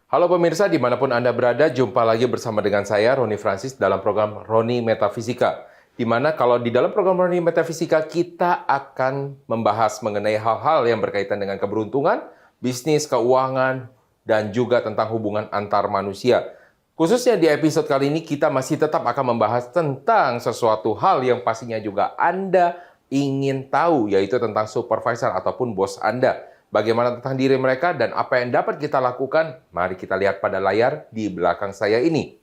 Halo pemirsa, dimanapun Anda berada, jumpa lagi bersama dengan saya, Roni Francis, dalam program Roni Metafisika. Di mana kalau di dalam program Roni Metafisika, kita akan membahas mengenai hal-hal yang berkaitan dengan keberuntungan, bisnis, keuangan, dan juga tentang hubungan antar manusia. Khususnya di episode kali ini, kita masih tetap akan membahas tentang sesuatu hal yang pastinya juga Anda ingin tahu, yaitu tentang supervisor ataupun bos Anda. Bagaimana tentang diri mereka dan apa yang dapat kita lakukan? Mari kita lihat pada layar di belakang saya ini.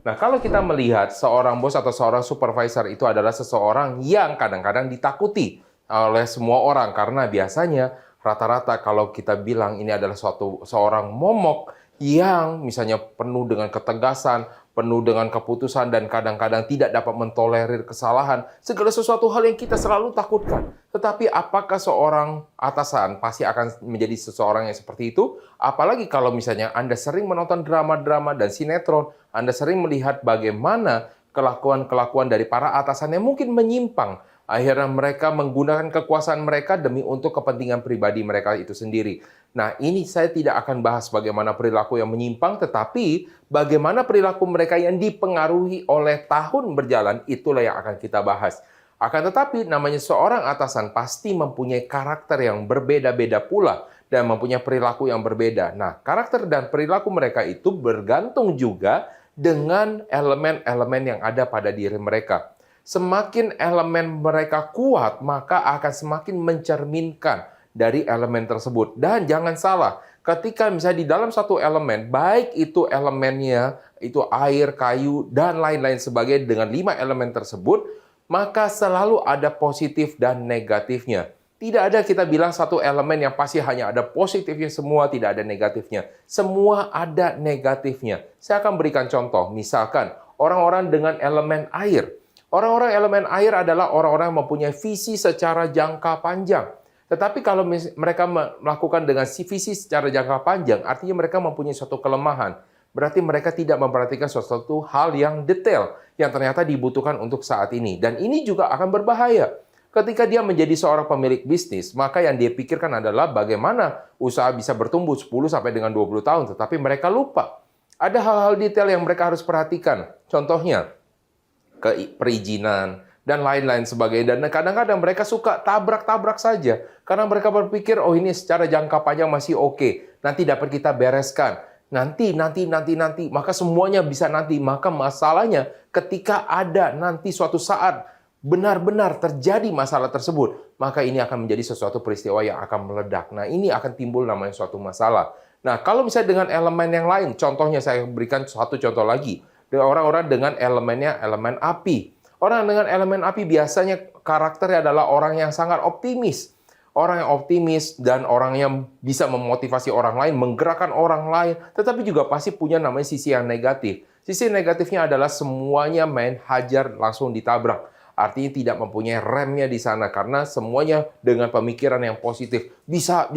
Nah, kalau kita melihat seorang bos atau seorang supervisor itu adalah seseorang yang kadang-kadang ditakuti oleh semua orang karena biasanya rata-rata kalau kita bilang ini adalah seorang momok yang misalnya penuh dengan ketegasan, penuh dengan keputusan, dan kadang-kadang tidak dapat mentolerir kesalahan, segala sesuatu hal yang kita selalu takutkan. Tetapi apakah seorang atasan pasti akan menjadi seseorang yang seperti itu? Apalagi kalau misalnya Anda sering menonton drama-drama dan sinetron, Anda sering melihat bagaimana kelakuan-kelakuan dari para atasan yang mungkin menyimpang. Akhirnya mereka menggunakan kekuasaan mereka demi untuk kepentingan pribadi mereka itu sendiri. Nah, ini saya tidak akan bahas bagaimana perilaku yang menyimpang, tetapi bagaimana perilaku mereka yang dipengaruhi oleh tahun berjalan, itulah yang akan kita bahas. Akan tetapi, namanya seorang atasan pasti mempunyai karakter yang berbeda-beda pula dan mempunyai perilaku yang berbeda. Nah, karakter dan perilaku mereka itu bergantung juga dengan elemen-elemen yang ada pada diri mereka. Semakin elemen mereka kuat, maka akan semakin mencerminkan dari elemen tersebut. Dan jangan salah, ketika misalnya di dalam satu elemen, baik itu elemennya, itu air, kayu, dan lain-lain sebagainya dengan 5 elemen tersebut, maka selalu ada positif dan negatifnya. Tidak ada kita bilang satu elemen yang pasti hanya ada positifnya semua, tidak ada negatifnya. Semua ada negatifnya. Saya akan berikan contoh, misalkan orang-orang dengan elemen air. Orang-orang elemen air adalah orang-orang yang mempunyai visi secara jangka panjang. Tetapi kalau mereka melakukan dengan visi secara jangka panjang, artinya mereka mempunyai suatu kelemahan. Berarti mereka tidak memperhatikan sesuatu hal yang detail yang ternyata dibutuhkan untuk saat ini. Dan ini juga akan berbahaya. Ketika dia menjadi seorang pemilik bisnis, maka yang dia pikirkan adalah bagaimana usaha bisa bertumbuh 10 sampai dengan 20 tahun, tetapi mereka lupa. Ada hal-hal detail yang mereka harus perhatikan. Contohnya, perizinan, dan lain-lain sebagainya. Dan kadang-kadang mereka suka tabrak-tabrak saja. Karena mereka berpikir, oh ini secara jangka panjang masih oke. Nanti dapat kita bereskan. Nanti. Maka semuanya bisa nanti. Maka masalahnya ketika ada nanti suatu saat benar-benar terjadi masalah tersebut, maka ini akan menjadi sesuatu peristiwa yang akan meledak. Nah, ini akan timbul namanya suatu masalah. Nah, kalau misalnya dengan elemen yang lain, contohnya saya berikan satu contoh lagi. Orang-orang dengan elemennya elemen api. Orang dengan elemen api biasanya karakternya adalah orang yang sangat optimis. Orang yang optimis dan orang yang bisa memotivasi orang lain, menggerakkan orang lain, tetapi juga pasti punya namanya sisi yang negatif. Sisi negatifnya adalah semuanya main hajar langsung ditabrak. Artinya tidak mempunyai remnya di sana karena semuanya dengan pemikiran yang positif. Bisa.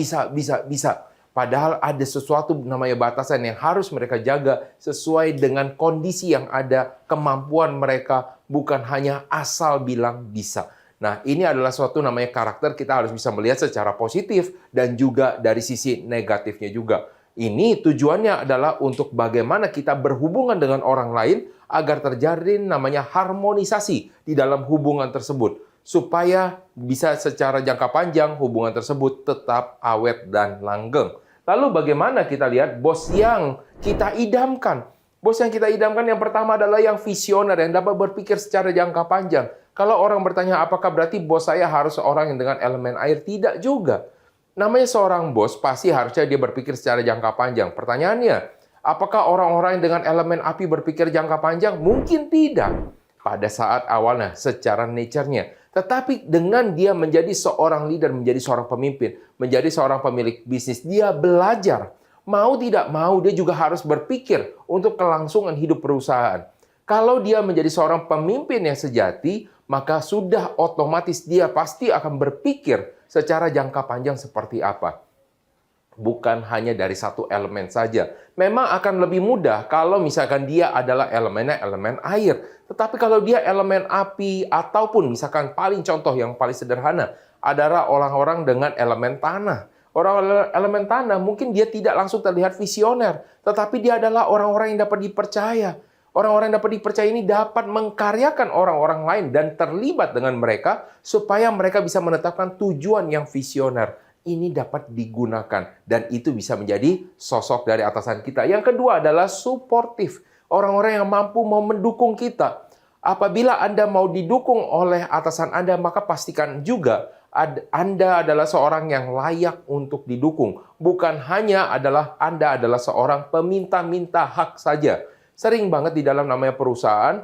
Padahal ada sesuatu namanya batasan yang harus mereka jaga sesuai dengan kondisi yang ada, kemampuan mereka, bukan hanya asal bilang bisa. Nah, ini adalah suatu namanya karakter kita harus bisa melihat secara positif dan juga dari sisi negatifnya juga. Ini tujuannya adalah untuk bagaimana kita berhubungan dengan orang lain agar terjadi namanya harmonisasi di dalam hubungan tersebut. Supaya bisa secara jangka panjang hubungan tersebut tetap awet dan langgeng. Lalu bagaimana kita lihat bos yang kita idamkan? Bos yang kita idamkan yang pertama adalah yang visioner, yang dapat berpikir secara jangka panjang. Kalau orang bertanya apakah berarti bos saya harus seorang yang dengan elemen air? Tidak juga. Namanya seorang bos pasti harusnya dia berpikir secara jangka panjang. Pertanyaannya, apakah orang-orang yang dengan elemen api berpikir jangka panjang? Mungkin tidak. Pada saat awalnya, secara nature-nya. Tetapi dengan dia menjadi seorang leader, menjadi seorang pemimpin, menjadi seorang pemilik bisnis, dia belajar. Mau tidak mau, dia juga harus berpikir untuk kelangsungan hidup perusahaan. Kalau dia menjadi seorang pemimpin yang sejati, maka sudah otomatis dia pasti akan berpikir secara jangka panjang seperti apa. Bukan hanya dari satu elemen saja. Memang akan lebih mudah kalau misalkan dia adalah elemennya elemen air. Tetapi kalau dia elemen api ataupun misalkan paling contoh yang paling sederhana adalah orang-orang dengan elemen tanah. Orang elemen tanah mungkin dia tidak langsung terlihat visioner, tetapi dia adalah orang-orang yang dapat dipercaya. Orang-orang yang dapat dipercaya ini dapat mengkaryakan orang-orang lain dan terlibat dengan mereka supaya mereka bisa menetapkan tujuan yang visioner. Ini dapat digunakan dan itu bisa menjadi sosok dari atasan kita. Yang kedua adalah suportif. Orang-orang yang mampu mau mendukung kita. Apabila Anda mau didukung oleh atasan Anda, maka pastikan juga Anda adalah seorang yang layak untuk didukung. Bukan hanya Anda adalah seorang peminta-minta hak saja. Sering banget di dalam namanya perusahaan,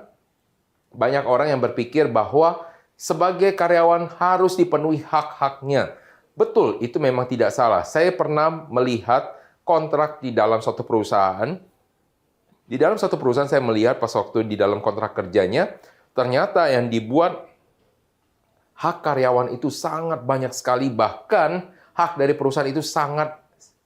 banyak orang yang berpikir bahwa sebagai karyawan harus dipenuhi hak-haknya. Betul, itu memang tidak salah. Saya pernah melihat kontrak di dalam suatu perusahaan. Di dalam suatu perusahaan saya melihat pas waktu di dalam kontrak kerjanya, ternyata yang dibuat hak karyawan itu sangat banyak sekali, bahkan hak dari perusahaan itu sangat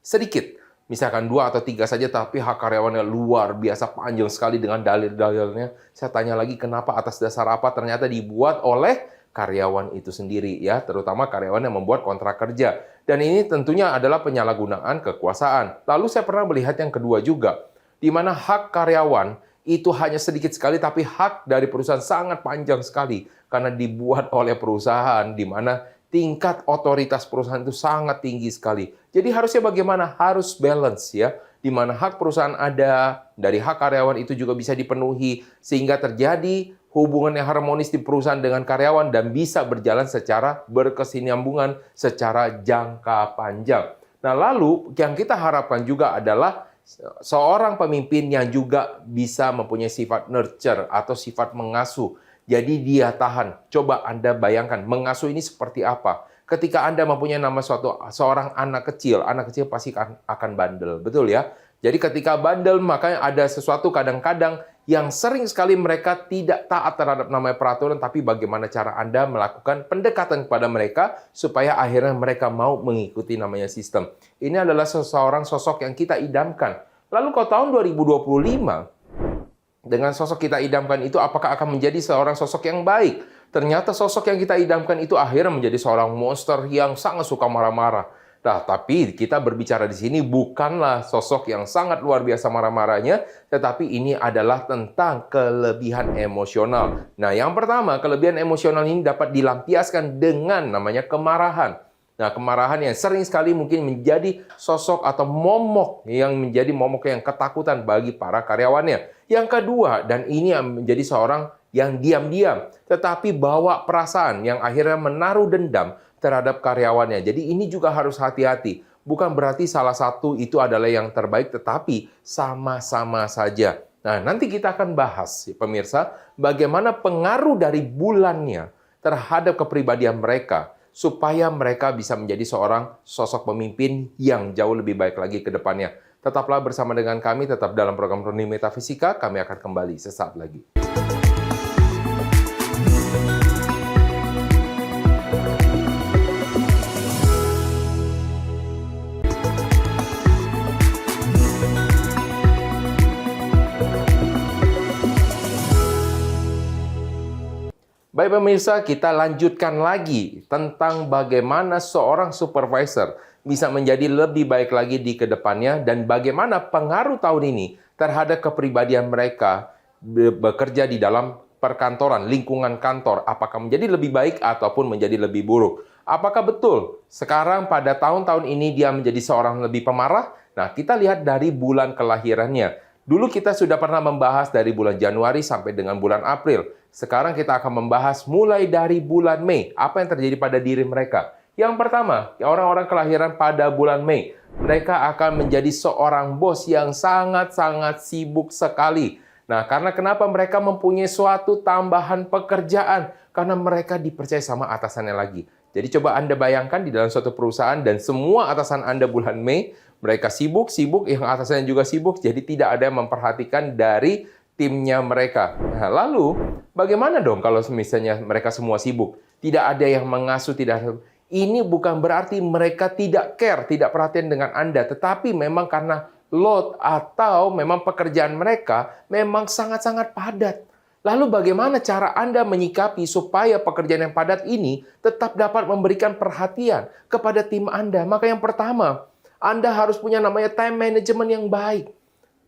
sedikit. Misalkan 2 atau 3 saja, tapi hak karyawannya luar biasa panjang sekali dengan dalil-dalilnya. Saya tanya lagi kenapa, atas dasar apa, ternyata dibuat oleh karyawan itu sendiri, ya, terutama karyawan yang membuat kontrak kerja. Dan ini tentunya adalah penyalahgunaan kekuasaan. Lalu saya pernah melihat yang kedua juga, di mana hak karyawan itu hanya sedikit sekali, tapi hak dari perusahaan sangat panjang sekali. Karena dibuat oleh perusahaan, di mana tingkat otoritas perusahaan itu sangat tinggi sekali. Jadi harusnya bagaimana? Harus balance ya. Di mana hak perusahaan ada, dari hak karyawan itu juga bisa dipenuhi, sehingga terjadi hubungan yang harmonis di perusahaan dengan karyawan dan bisa berjalan secara berkesinambungan, secara jangka panjang. Nah, lalu yang kita harapkan juga adalah seorang pemimpin yang juga bisa mempunyai sifat nurture atau sifat mengasuh. Jadi dia tahan. Coba Anda bayangkan, mengasuh ini seperti apa? Ketika Anda mempunyai nama seorang anak kecil pasti akan bandel, betul ya? Jadi ketika bandel, makanya ada sesuatu kadang-kadang yang sering sekali mereka tidak taat terhadap namanya peraturan, tapi bagaimana cara Anda melakukan pendekatan kepada mereka supaya akhirnya mereka mau mengikuti namanya sistem. Ini adalah seseorang sosok yang kita idamkan. Lalu kalau tahun 2025, dengan sosok kita idamkan itu, apakah akan menjadi seorang sosok yang baik? Ternyata sosok yang kita idamkan itu akhirnya menjadi seorang monster yang sangat suka marah-marah. Nah, tapi kita berbicara di sini bukanlah sosok yang sangat luar biasa marah-marahnya, tetapi ini adalah tentang kelebihan emosional. Nah, yang pertama, kelebihan emosional ini dapat dilampiaskan dengan namanya kemarahan. Nah, kemarahan yang sering sekali mungkin menjadi sosok atau momok yang menjadi momok yang ketakutan bagi para karyawannya. Yang kedua, dan ini menjadi seorang yang diam-diam, tetapi bawa perasaan yang akhirnya menaruh dendam terhadap karyawannya. Jadi ini juga harus hati-hati. Bukan berarti salah satu itu adalah yang terbaik, tetapi sama-sama saja. Nah, nanti kita akan bahas, pemirsa, bagaimana pengaruh dari bulannya terhadap kepribadian mereka, supaya mereka bisa menjadi seorang sosok pemimpin yang jauh lebih baik lagi ke depannya. Tetaplah bersama dengan kami, tetap dalam program Roni Metafisika, kami akan kembali sesaat lagi. Baik pemirsa, kita lanjutkan lagi tentang bagaimana seorang supervisor bisa menjadi lebih baik lagi di kedepannya dan bagaimana pengaruh tahun ini terhadap kepribadian mereka bekerja di dalam perkantoran, lingkungan kantor, apakah menjadi lebih baik ataupun menjadi lebih buruk. Apakah betul sekarang pada tahun-tahun ini dia menjadi seorang lebih pemarah? Nah, kita lihat dari bulan kelahirannya. Dulu kita sudah pernah membahas dari bulan Januari sampai dengan bulan April. Sekarang kita akan membahas mulai dari bulan Mei. Apa yang terjadi pada diri mereka? Yang pertama, orang-orang kelahiran pada bulan Mei. Mereka akan menjadi seorang bos yang sangat-sangat sibuk sekali. Nah, karena kenapa mereka mempunyai suatu tambahan pekerjaan? Karena mereka dipercaya sama atasannya lagi. Jadi coba Anda bayangkan di dalam suatu perusahaan dan semua atasan Anda bulan Mei, mereka sibuk, yang atasannya juga sibuk, jadi tidak ada yang memperhatikan dari timnya mereka. Nah, lalu bagaimana dong kalau misalnya mereka semua sibuk? Tidak ada yang mengasuh, ini bukan berarti mereka tidak care, tidak perhatian dengan Anda, tetapi memang karena load atau memang pekerjaan mereka memang sangat-sangat padat. Lalu bagaimana cara Anda menyikapi supaya pekerjaan yang padat ini tetap dapat memberikan perhatian kepada tim Anda? Maka yang pertama, Anda harus punya namanya time management yang baik.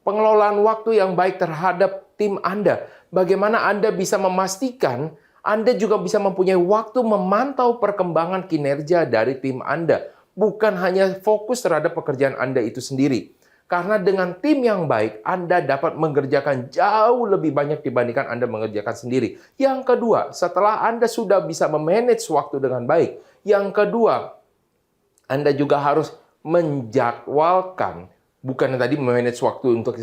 Pengelolaan waktu yang baik terhadap tim Anda. Bagaimana Anda bisa memastikan Anda juga bisa mempunyai waktu memantau perkembangan kinerja dari tim Anda. Bukan hanya fokus terhadap pekerjaan Anda itu sendiri. Karena dengan tim yang baik, Anda dapat mengerjakan jauh lebih banyak dibandingkan Anda mengerjakan sendiri. Yang kedua, setelah Anda sudah bisa memanage waktu dengan baik, yang kedua, Anda juga harus menjadwalkan, bukan tadi memanage waktu untuk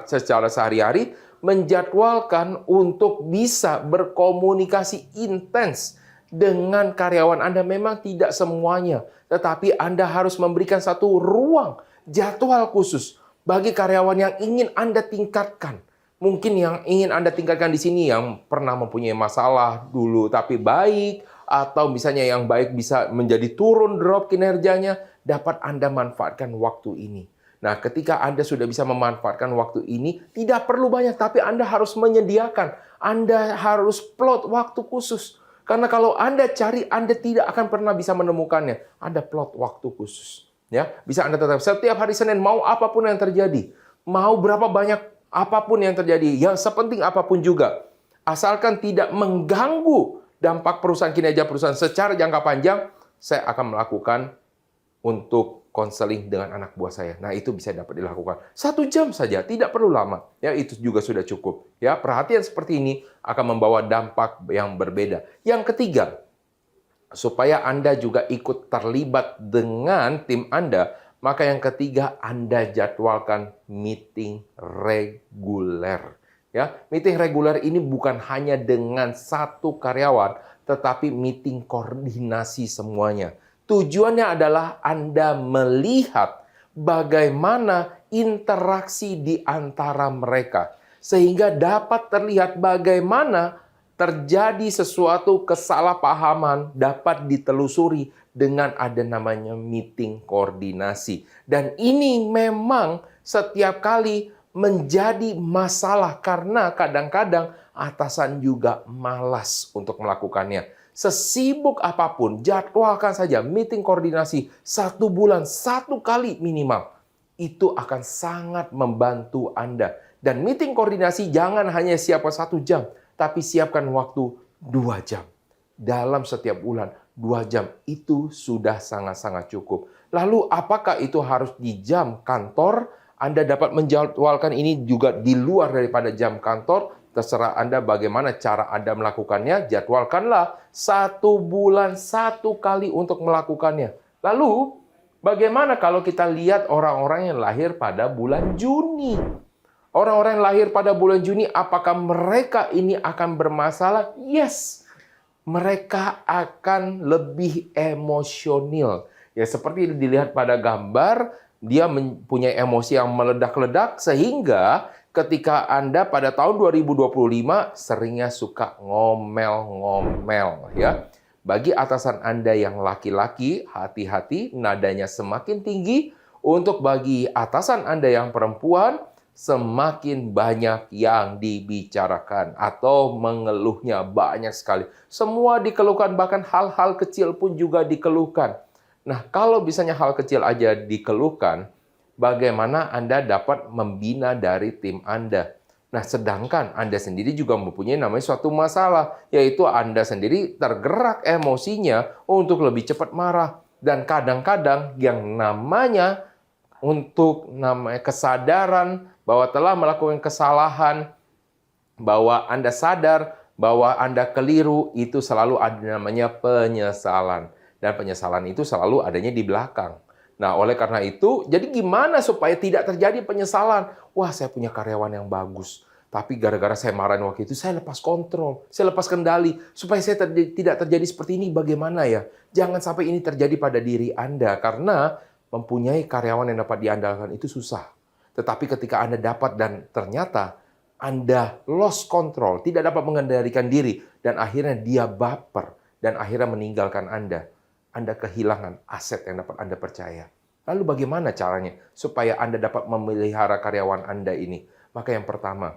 secara sehari-hari, menjadwalkan untuk bisa berkomunikasi intens dengan karyawan Anda. Memang tidak semuanya, tetapi Anda harus memberikan satu ruang jadwal khusus bagi karyawan yang ingin Anda tingkatkan. Mungkin yang ingin Anda tingkatkan di sini yang pernah mempunyai masalah dulu tapi baik, atau misalnya yang baik bisa menjadi turun drop kinerjanya, dapat Anda manfaatkan waktu ini. Nah, ketika Anda sudah bisa memanfaatkan waktu ini, tidak perlu banyak, tapi Anda harus menyediakan. Anda harus plot waktu khusus. Karena kalau Anda cari, Anda tidak akan pernah bisa menemukannya. Anda plot waktu khusus. Ya, bisa Anda tetap setiap hari Senin, mau apapun yang terjadi, mau berapa banyak apapun yang terjadi, yang sepenting apapun juga, asalkan tidak mengganggu dampak perusahaan, kinerja perusahaan secara jangka panjang, saya akan melakukan untuk konseling dengan anak buah saya. Nah, itu bisa dapat dilakukan 1 jam saja, tidak perlu lama. Ya, itu juga sudah cukup. Ya, perhatian seperti ini akan membawa dampak yang berbeda. Yang ketiga, supaya Anda juga ikut terlibat dengan tim Anda, maka yang ketiga, Anda jadwalkan meeting reguler. Ya, meeting reguler ini bukan hanya dengan satu karyawan, tetapi meeting koordinasi semuanya. Tujuannya adalah Anda melihat bagaimana interaksi di antara mereka, sehingga dapat terlihat bagaimana terjadi sesuatu kesalahpahaman dapat ditelusuri dengan ada namanya meeting koordinasi. Dan ini memang setiap kali menjadi masalah karena kadang-kadang atasan juga malas untuk melakukannya. Sesibuk apapun, jadwalkan saja meeting koordinasi 1 bulan 1 kali minimal. Itu akan sangat membantu Anda. Dan meeting koordinasi jangan hanya siapkan 1 jam, tapi siapkan waktu 2 jam. Dalam setiap bulan, 2 jam itu sudah sangat-sangat cukup. Lalu apakah itu harus di jam kantor? Anda dapat menjadwalkan ini juga di luar daripada jam kantor. Terserah Anda bagaimana cara Anda melakukannya. Jadwalkanlah 1 bulan 1 kali untuk melakukannya. Lalu bagaimana kalau kita lihat orang-orang yang lahir pada bulan Juni? Orang-orang yang lahir pada bulan Juni, apakah mereka ini akan bermasalah? Yes, mereka akan lebih emosional. Ya, seperti dilihat pada gambar, dia mempunyai emosi yang meledak-ledak, sehingga ketika Anda pada tahun 2025 seringnya suka ngomel-ngomel. Ya. Bagi atasan Anda yang laki-laki, hati-hati, nadanya semakin tinggi. Untuk bagi atasan Anda yang perempuan, semakin banyak yang dibicarakan atau mengeluhnya banyak sekali. Semua dikeluhkan, bahkan hal-hal kecil pun juga dikeluhkan. Nah, kalau misalnya hal kecil aja dikeluhkan, bagaimana Anda dapat membina dari tim Anda? Nah, sedangkan Anda sendiri juga mempunyai namanya suatu masalah, yaitu Anda sendiri tergerak emosinya untuk lebih cepat marah. Dan kadang-kadang yang namanya kesadaran bahwa telah melakukan kesalahan, bahwa Anda sadar bahwa Anda keliru, itu selalu ada namanya penyesalan. Dan penyesalan itu selalu adanya di belakang. Nah, oleh karena itu, jadi gimana supaya tidak terjadi penyesalan? Wah, saya punya karyawan yang bagus, tapi gara-gara saya marahin waktu itu, saya lepas kontrol, saya lepas kendali. Supaya saya tidak terjadi seperti ini, bagaimana ya? Jangan sampai ini terjadi pada diri Anda, karena mempunyai karyawan yang dapat diandalkan itu susah. Tetapi ketika Anda dapat dan ternyata Anda lost control, tidak dapat mengendalikan diri, dan akhirnya dia baper, dan akhirnya meninggalkan Anda. Anda kehilangan aset yang dapat Anda percaya. Lalu bagaimana caranya supaya Anda dapat memelihara karyawan Anda ini? Maka yang pertama,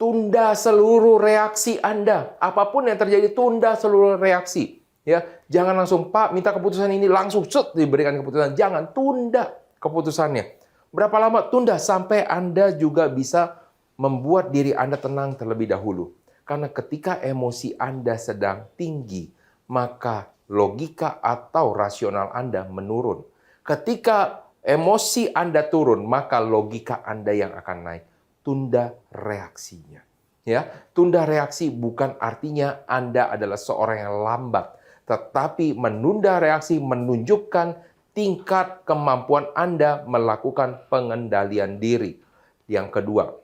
tunda seluruh reaksi Anda. Apapun yang terjadi, tunda seluruh reaksi. Ya, jangan langsung, Pak, minta keputusan ini langsung diberikan keputusan. Jangan, tunda keputusannya. Berapa lama? Tunda sampai Anda juga bisa membuat diri Anda tenang terlebih dahulu. Karena ketika emosi Anda sedang tinggi, maka logika atau rasional Anda menurun. Ketika emosi Anda turun, maka logika Anda yang akan naik. Tunda reaksinya. Ya, tunda reaksi bukan artinya Anda adalah seorang yang lambat, tetapi menunda reaksi menunjukkan tingkat kemampuan Anda melakukan pengendalian diri. Yang kedua,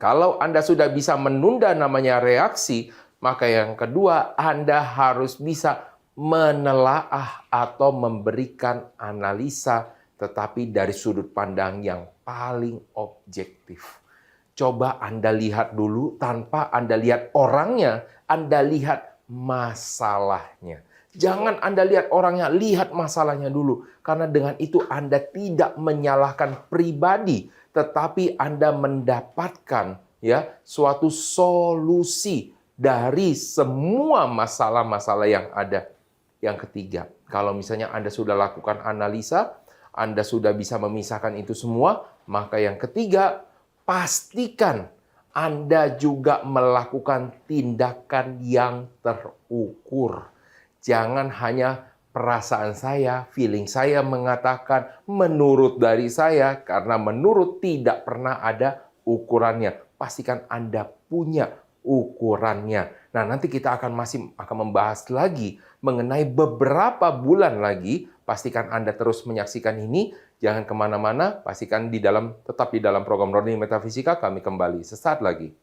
kalau Anda sudah bisa menunda namanya reaksi, maka yang kedua, Anda harus bisa menelaah atau memberikan analisa, tetapi dari sudut pandang yang paling objektif. Coba Anda lihat dulu, tanpa Anda lihat orangnya, Anda lihat masalahnya. Jangan Anda lihat orangnya, lihat masalahnya dulu. Karena dengan itu Anda tidak menyalahkan pribadi, tetapi Anda mendapatkan suatu solusi dari semua masalah-masalah yang ada. Yang ketiga, kalau misalnya Anda sudah lakukan analisa, Anda sudah bisa memisahkan itu semua, maka yang ketiga, pastikan Anda juga melakukan tindakan yang terukur. Jangan hanya perasaan saya, feeling saya mengatakan, menurut dari saya, karena menurut tidak pernah ada ukurannya. Pastikan Anda punya ukurannya. Nah, nanti kita akan membahas lagi mengenai beberapa bulan lagi. Pastikan Anda terus menyaksikan ini. Jangan kemana-mana, pastikan tetap di dalam program Roni Metafisika. Kami kembali sesaat lagi.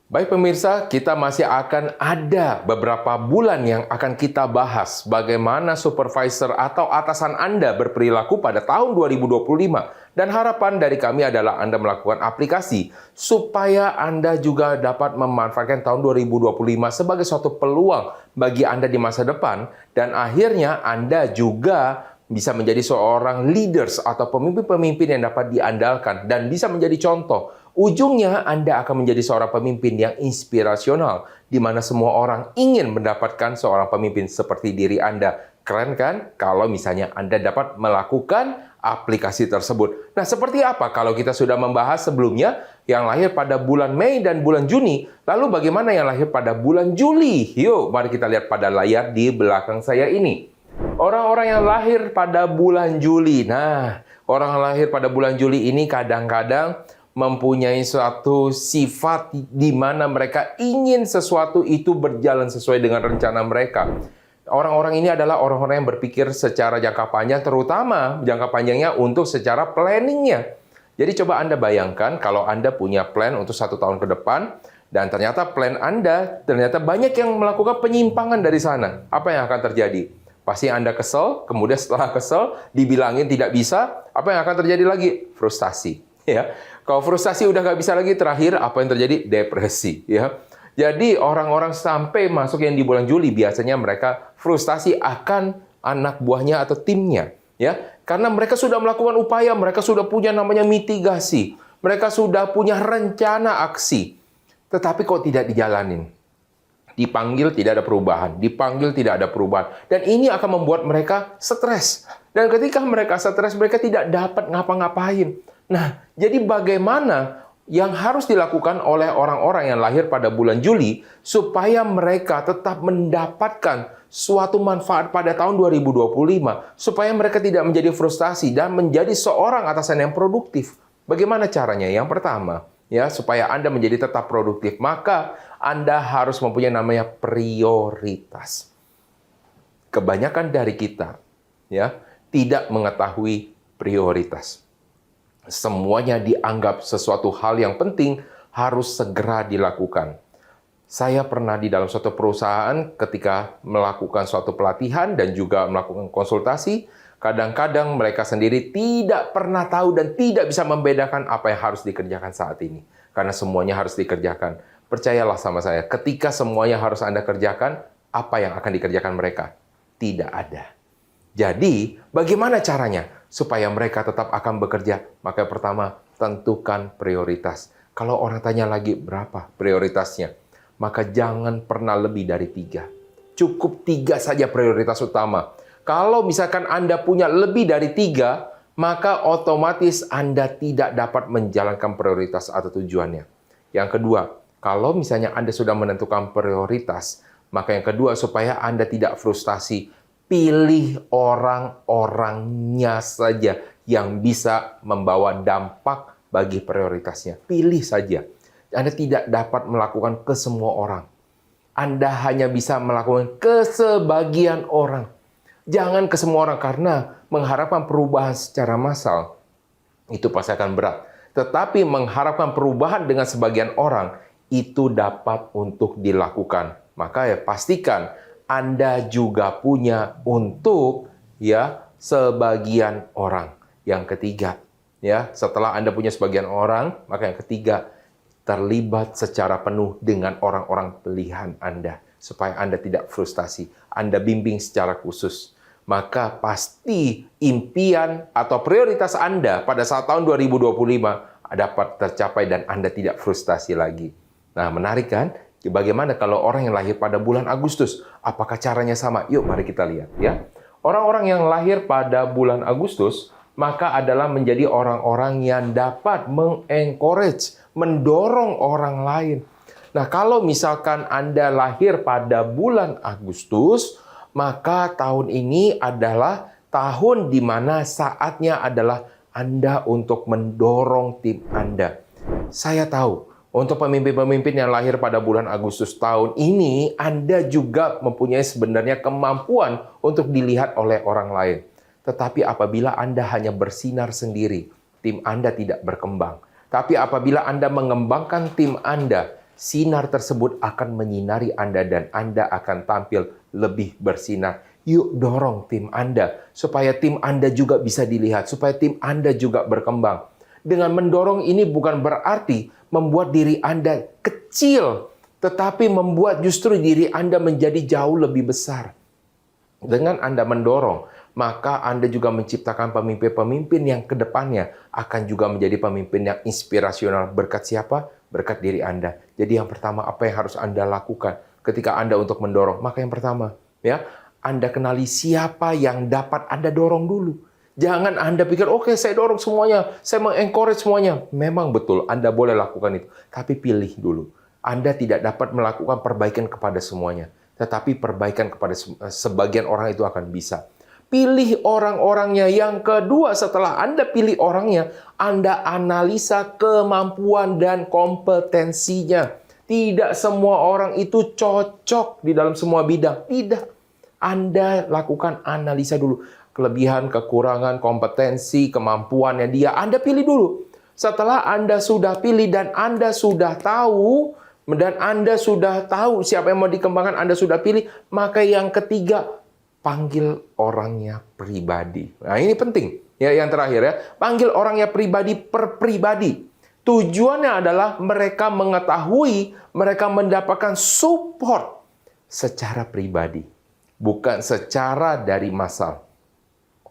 Baik pemirsa, kita masih akan ada beberapa bulan yang akan kita bahas bagaimana supervisor atau atasan Anda berperilaku pada tahun 2025. Dan harapan dari kami adalah Anda melakukan aplikasi supaya Anda juga dapat memanfaatkan tahun 2025 sebagai suatu peluang bagi Anda di masa depan. Dan akhirnya Anda juga bisa menjadi seorang leaders atau pemimpin-pemimpin yang dapat diandalkan dan bisa menjadi contoh. Ujungnya Anda akan menjadi seorang pemimpin yang inspirasional, di mana semua orang ingin mendapatkan seorang pemimpin seperti diri Anda. Keren kan? Kalau misalnya Anda dapat melakukan aplikasi tersebut. Nah, seperti apa kalau kita sudah membahas sebelumnya yang lahir pada bulan Mei dan bulan Juni, lalu bagaimana yang lahir pada bulan Juli? Yuk, mari kita lihat pada layar di belakang saya ini. Orang-orang yang lahir pada bulan Juli. Nah, orang yang lahir pada bulan Juli ini kadang-kadang mempunyai suatu sifat di mana mereka ingin sesuatu itu berjalan sesuai dengan rencana mereka. Orang-orang ini adalah orang-orang yang berpikir secara jangka panjang, terutama jangka panjangnya untuk secara planningnya. Jadi coba Anda bayangkan kalau Anda punya plan untuk 1 tahun ke depan, dan ternyata plan Anda, ternyata banyak yang melakukan penyimpangan dari sana. Apa yang akan terjadi? Pasti Anda kesel, kemudian setelah kesel, dibilangin tidak bisa, apa yang akan terjadi lagi? Frustasi. Ya, kalau frustasi udah nggak bisa lagi, terakhir apa yang terjadi? Depresi. Ya, jadi orang-orang sampai masuk yang di bulan Juli biasanya mereka frustasi akan anak buahnya atau timnya. Ya, karena mereka sudah melakukan upaya, mereka sudah punya namanya mitigasi, mereka sudah punya rencana aksi, tetapi kok tidak dijalanin. Dipanggil tidak ada perubahan, dipanggil tidak ada perubahan. Dan ini akan membuat mereka stres. Dan ketika mereka stres, mereka tidak dapat ngapa-ngapain. Nah, jadi bagaimana yang harus dilakukan oleh orang-orang yang lahir pada bulan Juli supaya mereka tetap mendapatkan suatu manfaat pada tahun 2025, supaya mereka tidak menjadi frustasi dan menjadi seorang atasan yang produktif. Bagaimana caranya? Yang pertama, ya, supaya Anda menjadi tetap produktif, maka Anda harus mempunyai namanya prioritas. Kebanyakan dari kita tidak mengetahui prioritas. Semuanya dianggap sesuatu hal yang penting harus segera dilakukan. Saya pernah di dalam suatu perusahaan ketika melakukan suatu pelatihan dan juga melakukan konsultasi, Kadang-kadang mereka sendiri tidak pernah tahu dan tidak bisa membedakan apa yang harus dikerjakan saat ini. Karena semuanya harus dikerjakan. Percayalah sama saya, ketika semuanya harus Anda kerjakan, apa yang akan dikerjakan mereka? Tidak ada. Jadi, bagaimana caranya supaya mereka tetap akan bekerja? Maka yang pertama, tentukan prioritas. Kalau orang tanya lagi, berapa prioritasnya? Maka jangan pernah lebih dari 3. Cukup 3 saja prioritas utama. Kalau misalkan Anda punya lebih dari 3, maka otomatis Anda tidak dapat menjalankan prioritas atau tujuannya. Yang kedua, kalau misalnya Anda sudah menentukan prioritas, maka yang kedua, supaya Anda tidak frustasi, pilih orang-orangnya saja yang bisa membawa dampak bagi prioritasnya. Pilih saja. Anda tidak dapat melakukan ke semua orang. Anda hanya bisa melakukan ke sebagian orang. Jangan ke semua orang, karena mengharapkan perubahan secara massal itu pasti akan berat. Tetapi mengharapkan perubahan dengan sebagian orang itu dapat untuk dilakukan. Maka ya pastikan Anda juga punya untuk sebagian orang. Yang ketiga, setelah Anda punya sebagian orang, maka yang ketiga, terlibat secara penuh dengan orang-orang pilihan Anda supaya Anda tidak frustasi. Anda bimbing secara khusus. Maka pasti impian atau prioritas Anda pada saat tahun 2025 dapat tercapai dan Anda tidak frustasi lagi. Nah, menarik kan? Bagaimana kalau orang yang lahir pada bulan Agustus? Apakah caranya sama? Yuk, mari kita lihat ya. Orang-orang yang lahir pada bulan Agustus maka adalah menjadi orang-orang yang dapat mengencourage, mendorong orang lain. Nah, kalau misalkan Anda lahir pada bulan Agustus, maka tahun ini adalah tahun di mana saatnya adalah Anda untuk mendorong tim Anda. Saya tahu, untuk pemimpin-pemimpin yang lahir pada bulan Agustus tahun ini, Anda juga mempunyai sebenarnya kemampuan untuk dilihat oleh orang lain. Tetapi apabila Anda hanya bersinar sendiri, tim Anda tidak berkembang. Tapi apabila Anda mengembangkan tim Anda, sinar tersebut akan menyinari Anda dan Anda akan tampil lebih bersinar. Yuk dorong tim Anda, supaya tim Anda juga bisa dilihat, supaya tim Anda juga berkembang. Dengan mendorong ini bukan berarti membuat diri Anda kecil, tetapi membuat justru diri Anda menjadi jauh lebih besar. Dengan Anda mendorong, maka Anda juga menciptakan pemimpin-pemimpin yang kedepannya akan juga menjadi pemimpin yang inspirasional. Berkat siapa? Berkat diri Anda. Jadi yang pertama, apa yang harus Anda lakukan ketika Anda untuk mendorong? Maka yang pertama, Anda kenali siapa yang dapat Anda dorong dulu. Jangan Anda pikir, oke, saya dorong semuanya, saya mengencourage semuanya. Memang betul, Anda boleh lakukan itu. Tapi pilih dulu. Anda tidak dapat melakukan perbaikan kepada semuanya. Tetapi perbaikan kepada sebagian orang itu akan bisa. Pilih orang-orangnya. Yang kedua, setelah Anda pilih orangnya, Anda analisa kemampuan dan kompetensinya. Tidak semua orang itu cocok di dalam semua bidang. Tidak. Anda lakukan analisa dulu. Kelebihan, kekurangan, kompetensi, kemampuannya dia. Anda pilih dulu. Setelah Anda sudah pilih dan Anda sudah tahu, siapa yang mau dikembangkan, Anda sudah pilih, maka yang ketiga, panggil orangnya pribadi. Nah, ini penting. Yang terakhir panggil orangnya pribadi per pribadi. Tujuannya adalah mereka mengetahui, mereka mendapatkan support secara pribadi, bukan secara dari massal.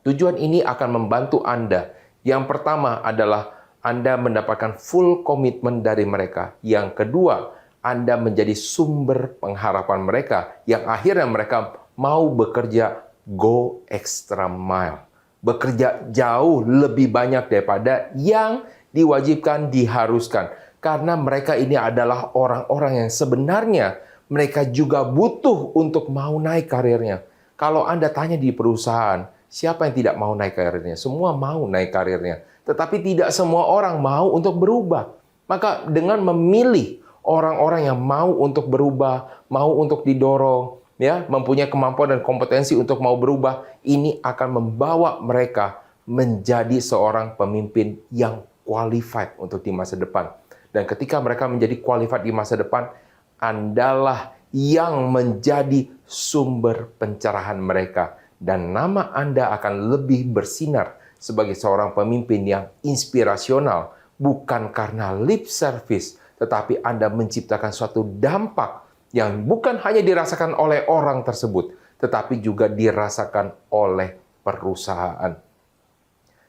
Tujuan ini akan membantu Anda. Yang pertama adalah Anda mendapatkan full komitmen dari mereka. Yang kedua, Anda menjadi sumber pengharapan mereka, yang akhirnya mereka mau bekerja go extra mile. Bekerja jauh lebih banyak daripada yang diwajibkan, diharuskan. Karena mereka ini adalah orang-orang yang sebenarnya mereka juga butuh untuk mau naik karirnya. Kalau Anda tanya di perusahaan, siapa yang tidak mau naik karirnya? Semua mau naik karirnya. Tetapi tidak semua orang mau untuk berubah. Maka dengan memilih orang-orang yang mau untuk berubah, mau untuk didorong, mempunyai kemampuan dan kompetensi untuk mau berubah, ini akan membawa mereka menjadi seorang pemimpin yang qualified untuk di masa depan. Dan ketika mereka menjadi qualified di masa depan, Andalah yang menjadi sumber pencerahan mereka. dan nama Anda akan lebih bersinar sebagai seorang pemimpin yang inspirasional, bukan karena lip service, tetapi Anda menciptakan suatu dampak yang bukan hanya dirasakan oleh orang tersebut, tetapi juga dirasakan oleh perusahaan.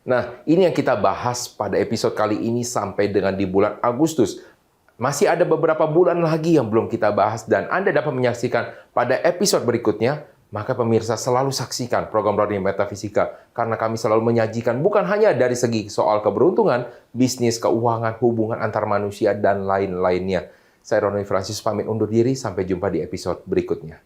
Nah, ini yang kita bahas pada episode kali ini sampai dengan di bulan Agustus. Masih ada beberapa bulan lagi yang belum kita bahas dan Anda dapat menyaksikan pada episode berikutnya. Maka pemirsa selalu saksikan program Roni Metafisika karena kami selalu menyajikan bukan hanya dari segi soal keberuntungan, bisnis, keuangan, hubungan antar manusia, dan lain-lainnya. Saya Roni Francis pamit undur diri, sampai jumpa di episode berikutnya.